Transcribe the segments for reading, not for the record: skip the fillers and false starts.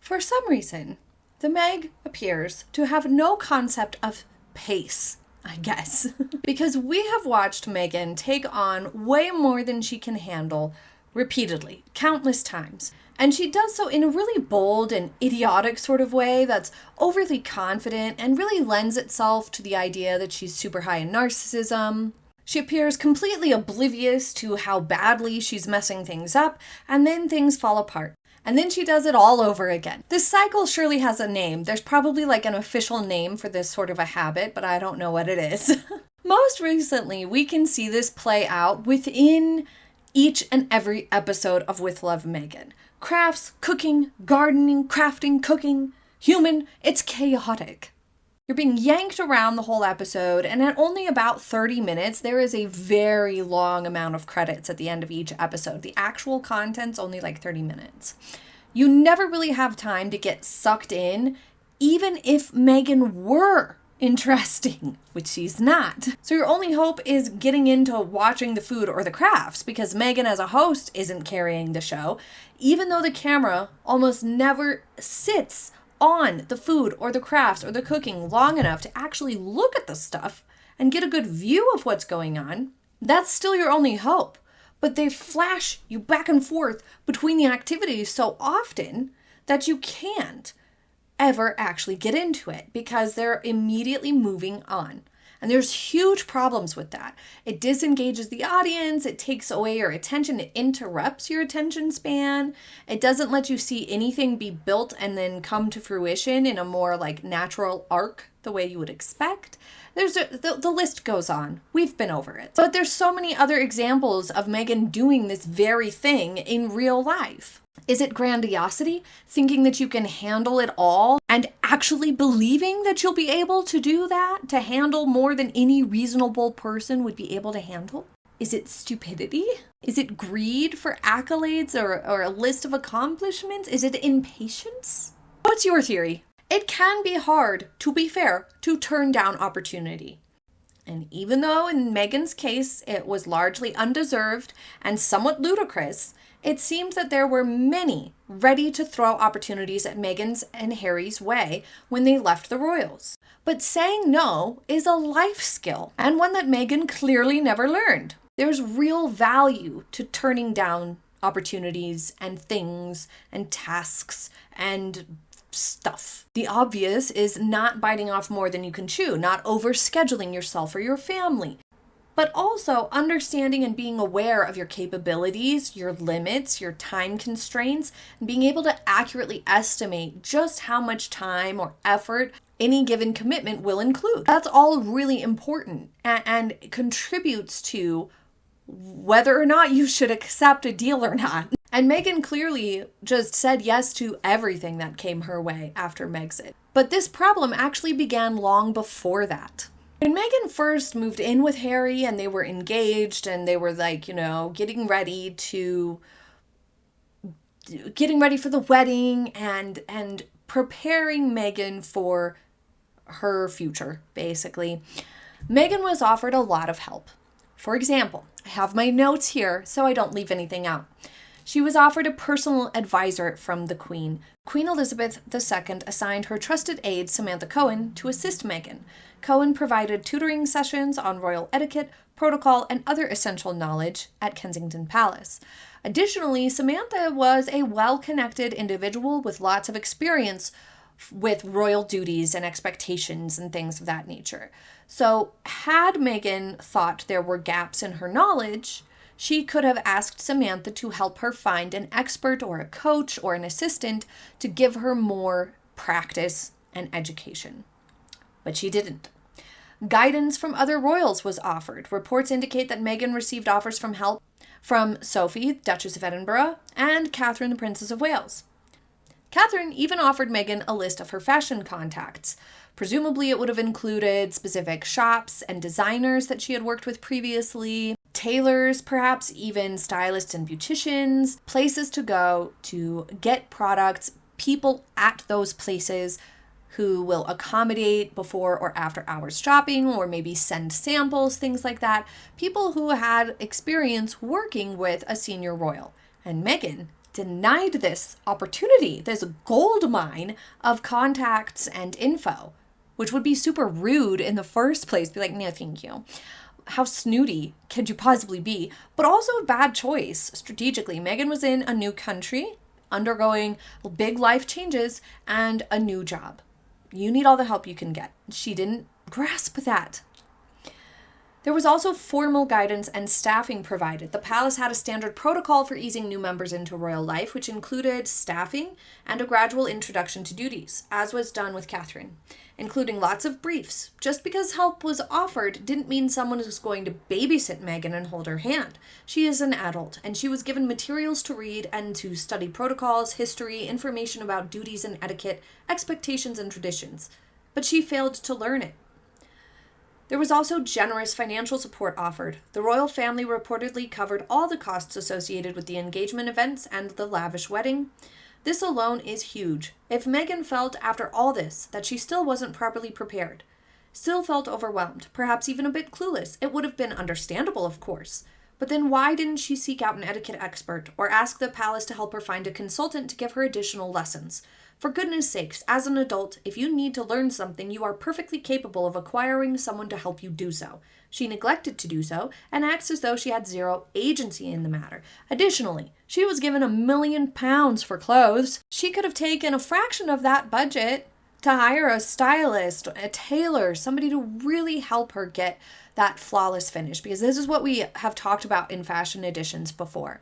For some reason, the Meg appears to have no concept of pace, I guess, because we have watched Meghan take on way more than she can handle repeatedly, countless times. And she does so in a really bold and idiotic sort of way that's overly confident and really lends itself to the idea that she's super high in narcissism. She appears completely oblivious to how badly she's messing things up, and then things fall apart. And then she does it all over again. This cycle surely has a name. There's probably like an official name for this sort of a habit, but I don't know what it is. Most recently, we can see this play out within each and every episode of With Love, Meghan. Crafts, cooking, gardening, crafting, cooking, human, it's chaotic. You're being yanked around the whole episode, and at only about 30 minutes, there is a very long amount of credits at the end of each episode. The actual content's only like 30 minutes. You never really have time to get sucked in, even if Meghan were interesting, which she's not. So your only hope is getting into watching the food or the crafts, because Meghan as a host isn't carrying the show, even though the camera almost never sits on the food or the crafts or the cooking long enough to actually look at the stuff and get a good view of what's going on. That's still your only hope. But they flash you back and forth between the activities so often that you can't ever actually get into it because they're immediately moving on. And there's huge problems with that. It disengages the audience, it takes away your attention, it interrupts your attention span. It doesn't let you see anything be built and then come to fruition in a more like natural arc the way you would expect. The list goes on. We've been over it. But there's so many other examples of Meghan doing this very thing in real life. Is it grandiosity? Thinking that you can handle it all and actually believing that you'll be able to do that, to handle more than any reasonable person would be able to handle? Is it stupidity? Is it greed for accolades or a list of accomplishments? Is it impatience? What's your theory? It can be hard, to be fair, to turn down opportunity. And even though in Meghan's case it was largely undeserved and somewhat ludicrous, it seemed that there were many ready to throw opportunities at Meghan's and Harry's way when they left the royals. But saying no is a life skill, and one that Meghan clearly never learned. There's real value to turning down opportunities and things and tasks and stuff. The obvious is not biting off more than you can chew, not overscheduling yourself or your family, but also understanding and being aware of your capabilities, your limits, your time constraints, and being able to accurately estimate just how much time or effort any given commitment will include. That's all really important and contributes to whether or not you should accept a deal or not. And Meghan clearly just said yes to everything that came her way after Megxit. But this problem actually began long before that. When Meghan first moved in with Harry and they were engaged and they were like, getting ready for the wedding and preparing Meghan for her future, basically, Meghan was offered a lot of help. For example, I have my notes here so I don't leave anything out. She was offered a personal advisor from the Queen. Queen Elizabeth II assigned her trusted aide, Samantha Cohen, to assist Meghan. Cohen provided tutoring sessions on royal etiquette, protocol, and other essential knowledge at Kensington Palace. Additionally, Samantha was a well-connected individual with lots of experience with royal duties and expectations and things of that nature. So, had Meghan thought there were gaps in her knowledge, she could have asked Samantha to help her find an expert or a coach or an assistant to give her more practice and education. But she didn't. Guidance from other royals was offered. Reports indicate that Meghan received offers from help from Sophie, Duchess of Edinburgh, and Catherine, the Princess of Wales. Catherine even offered Meghan a list of her fashion contacts. Presumably it would have included specific shops and designers that she had worked with previously, tailors, perhaps even stylists and beauticians, places to go to get products, people at those places who will accommodate before or after hours shopping, or maybe send samples, things like that. People who had experience working with a senior royal. And Meghan denied this opportunity, this gold mine of contacts and info, which would be super rude in the first place. Be like, no, thank you. How snooty could you possibly be? But also a bad choice strategically. Meghan was in a new country, undergoing big life changes and a new job. You need all the help you can get. She didn't grasp that. There was also formal guidance and staffing provided. The palace had a standard protocol for easing new members into royal life, which included staffing and a gradual introduction to duties, as was done with Catherine, including lots of briefs. Just because help was offered didn't mean someone was going to babysit Meghan and hold her hand. She is an adult, and she was given materials to read and to study protocols, history, information about duties and etiquette, expectations and traditions. But she failed to learn it. There was also generous financial support offered. The royal family reportedly covered all the costs associated with the engagement events and the lavish wedding. This alone is huge. If Meghan felt after all this that she still wasn't properly prepared, still felt overwhelmed, perhaps even a bit clueless, it would have been understandable, of course. But then why didn't she seek out an etiquette expert or ask the palace to help her find a consultant to give her additional lessons? For goodness sakes, as an adult, if you need to learn something, you are perfectly capable of acquiring someone to help you do so. She neglected to do so and acts as though she had zero agency in the matter. Additionally, she was given £1 million for clothes. She could have taken a fraction of that budget to hire a stylist, a tailor, somebody to really help her get that flawless finish, because this is what we have talked about in fashion editions before.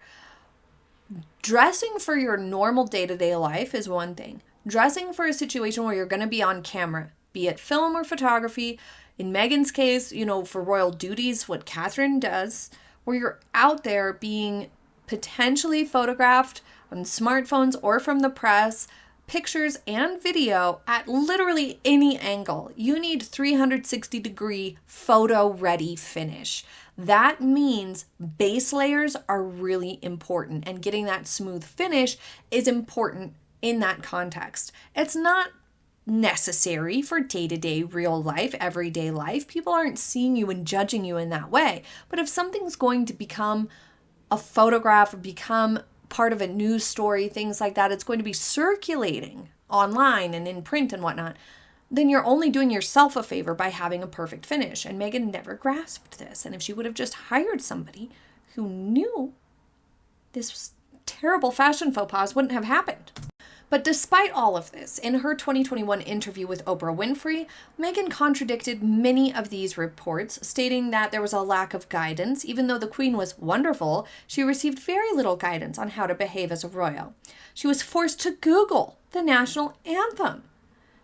Dressing for your normal day-to-day life is one thing. Dressing for a situation where you're going to be on camera, be it film or photography, in Meghan's case, for royal duties, what Catherine does, where you're out there being potentially photographed on smartphones or from the press, pictures and video at literally any angle. You need 360-degree photo-ready finish. That means base layers are really important, and getting that smooth finish is important in that context. It's not necessary for day-to-day real life, everyday life. People aren't seeing you and judging you in that way. But if something's going to become a photograph or become part of a news story, things like that, it's going to be circulating online and in print and whatnot, then you're only doing yourself a favor by having a perfect finish. And Meghan never grasped this. And if she would have just hired somebody who knew, this terrible fashion faux pas wouldn't have happened. But despite all of this, in her 2021 interview with Oprah Winfrey, Meghan contradicted many of these reports, stating that there was a lack of guidance. Even though the Queen was wonderful, she received very little guidance on how to behave as a royal. She was forced to Google the national anthem.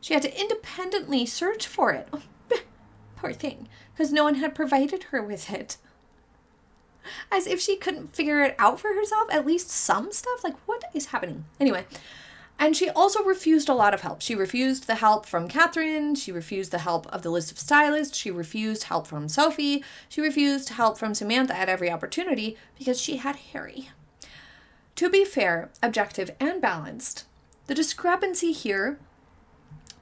She had to independently search for it. Oh, poor thing, because no one had provided her with it. As if she couldn't figure it out for herself, at least some stuff. Like, what is happening? Anyway. And she also refused a lot of help. She refused the help from Catherine. She refused the help of the list of stylists. She refused help from Sophie. She refused help from Samantha at every opportunity because she had Harry. To be fair, objective, and balanced, the discrepancy here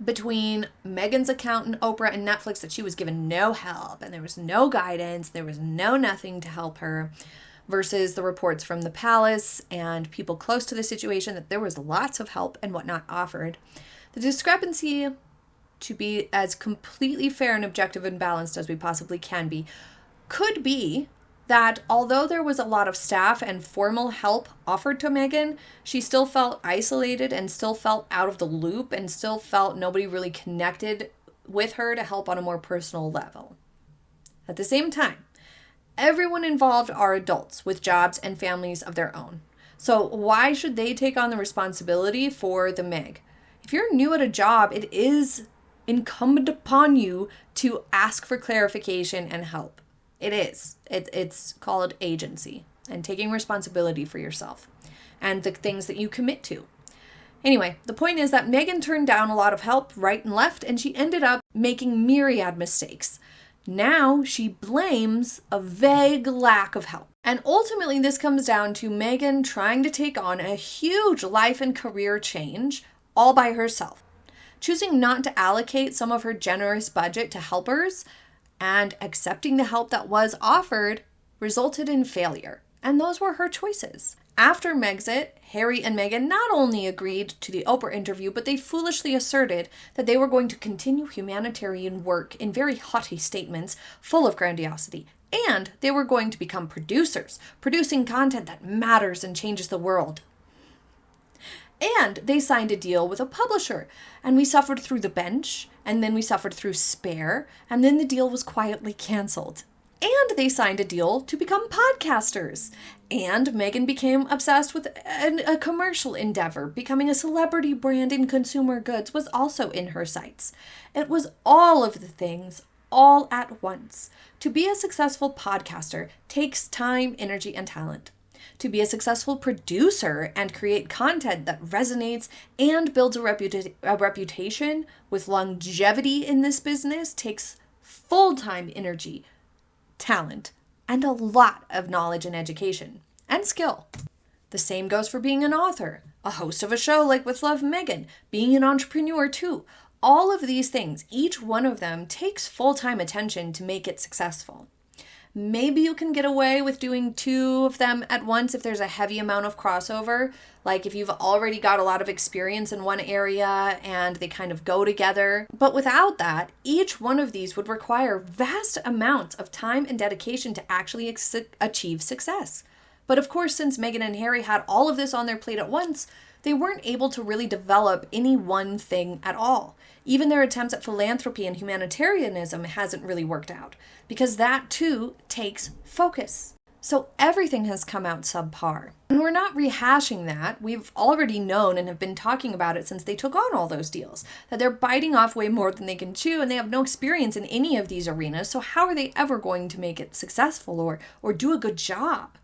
between Meghan's account and Oprah and Netflix, that she was given no help and there was no guidance, there was nothing to help her, versus the reports from the palace and people close to the situation that there was lots of help and whatnot offered. The discrepancy, to be as completely fair and objective and balanced as we possibly can be, could be that although there was a lot of staff and formal help offered to Meghan, she still felt isolated and still felt out of the loop and still felt nobody really connected with her to help on a more personal level. At the same time, everyone involved are adults with jobs and families of their own. So why should they take on the responsibility for the Meg? If you're new at a job, it is incumbent upon you to ask for clarification and help. It is. It's called agency and taking responsibility for yourself and the things that you commit to. Anyway, the point is that Meghan turned down a lot of help right and left, and she ended up making myriad mistakes. Now she blames a vague lack of help. And ultimately, this comes down to Meghan trying to take on a huge life and career change all by herself. Choosing not to allocate some of her generous budget to helpers and accepting the help that was offered resulted in failure. And those were her choices. After Megxit, Harry and Meghan not only agreed to the Oprah interview, but they foolishly asserted that they were going to continue humanitarian work in very haughty statements full of grandiosity. And they were going to become producers, producing content that matters and changes the world. And they signed a deal with a publisher, and we suffered through The Bench, and then we suffered through Spare, and then the deal was quietly canceled. And they signed a deal to become podcasters. And Meghan became obsessed with a commercial endeavor. Becoming a celebrity brand in consumer goods was also in her sights. It was all of the things, all at once. To be a successful podcaster takes time, energy, and talent. To be a successful producer and create content that resonates and builds a reputation with longevity in this business takes full-time energy, talent, and a lot of knowledge and education and skill. The same goes for being an author, a host of a show like With Love Meghan, being an entrepreneur too. All of these things, each one of them takes full-time attention to make it successful. Maybe you can get away with doing 2 of them at once if there's a heavy amount of crossover, like if you've already got a lot of experience in one area and they kind of go together. But without that, each one of these would require vast amounts of time and dedication to actually achieve success. But of course, since Meghan and Harry had all of this on their plate at once, they weren't able to really develop any one thing at all. Even their attempts at philanthropy and humanitarianism hasn't really worked out, because that too takes focus. So everything has come out subpar. And we're not rehashing that. We've already known and have been talking about it since they took on all those deals, that they're biting off way more than they can chew, and they have no experience in any of these arenas, so how are they ever going to make it successful or do a good job?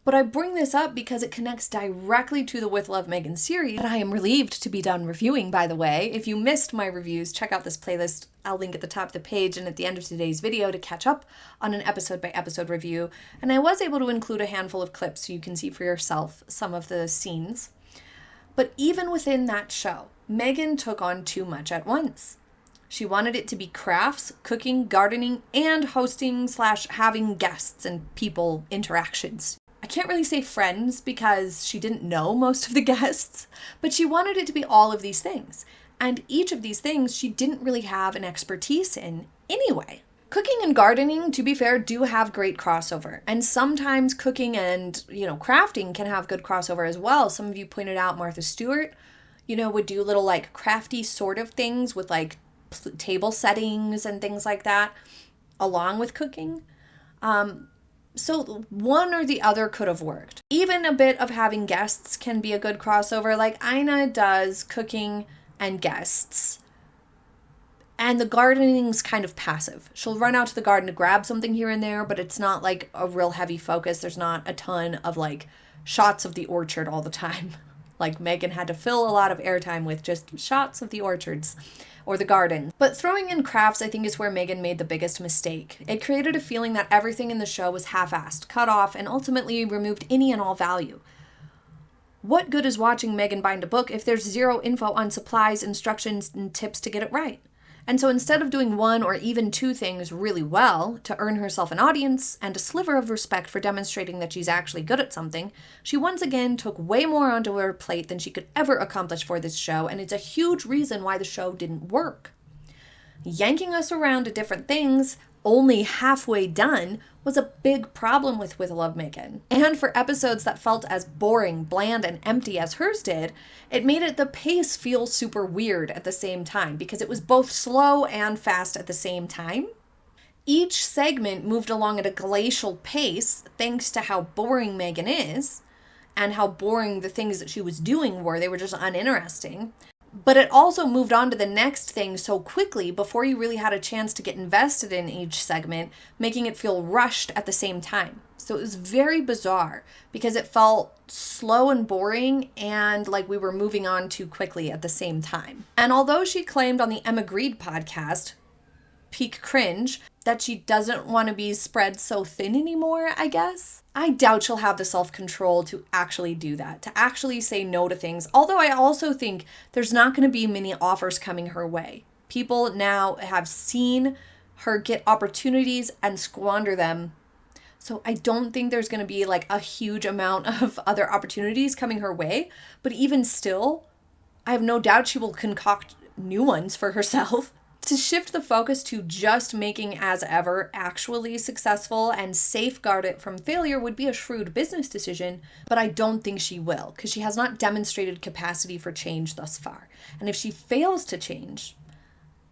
But I bring this up because it connects directly to the With Love Meghan series that I am relieved to be done reviewing, by the way. If you missed my reviews, check out this playlist. I'll link at the top of the page and at the end of today's video to catch up on an episode-by-episode review. And I was able to include a handful of clips so you can see for yourself some of the scenes. But even within that show, Meghan took on too much at once. She wanted it to be crafts, cooking, gardening, and hosting/having guests and people interactions. I can't really say friends because she didn't know most of the guests, but she wanted it to be all of these things. And each of these things she didn't really have an expertise in anyway. Cooking and gardening, to be fair, do have great crossover. And sometimes cooking and, crafting can have good crossover as well. Some of you pointed out Martha Stewart, would do little like crafty sort of things with like table settings and things like that, along with cooking. So one or the other could have worked. Even a bit of having guests can be a good crossover. Like Ina does cooking and guests. And the gardening's kind of passive. She'll run out to the garden to grab something here and there, but it's not like a real heavy focus. There's not a ton of like shots of the orchard all the time. Like Meghan had to fill a lot of airtime with just shots of the orchards or the garden. But throwing in crafts, I think, is where Meghan made the biggest mistake. It created a feeling that everything in the show was half-assed, cut off, and ultimately removed any and all value. What good is watching Meghan bind a book if there's zero info on supplies, instructions, and tips to get it right? And so instead of doing 1 or even 2 things really well to earn herself an audience and a sliver of respect for demonstrating that she's actually good at something, she once again took way more onto her plate than she could ever accomplish for this show, and it's a huge reason why the show didn't work. Yanking us around to different things, only halfway done, was a big problem with Love Meghan. And for episodes that felt as boring, bland, and empty as hers did, it made the pace feel super weird at the same time because it was both slow and fast at the same time. Each segment moved along at a glacial pace thanks to how boring Meghan is and how boring the things that she was doing were. They were just uninteresting. But it also moved on to the next thing so quickly before you really had a chance to get invested in each segment, making it feel rushed at the same time. So it was very bizarre because it felt slow and boring and like we were moving on too quickly at the same time. And although she claimed on the Emma Grede podcast, Peak Cringe, that she doesn't want to be spread so thin anymore, I guess, I doubt she'll have the self-control to actually do that, to actually say no to things. Although I also think there's not going to be many offers coming her way. People now have seen her get opportunities and squander them. So I don't think there's going to be like a huge amount of other opportunities coming her way. But even still, I have no doubt she will concoct new ones for herself. To shift the focus to just making as ever actually successful and safeguard it from failure would be a shrewd business decision, but I don't think she will, because she has not demonstrated capacity for change thus far. And if she fails to change,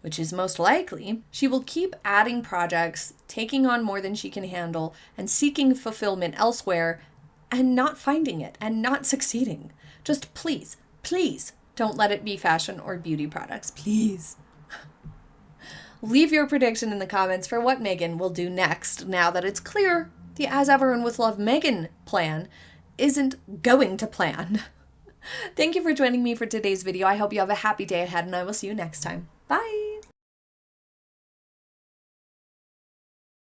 which is most likely, she will keep adding projects, taking on more than she can handle, and seeking fulfillment elsewhere, and not finding it, and not succeeding. Just please, please don't let it be fashion or beauty products, please. Leave your prediction in the comments for what Meghan will do next, now that it's clear the As Ever and With Love Meghan plan isn't going to plan. Thank you for joining me for today's video. I hope you have a happy day ahead, and I will see you next time. Bye!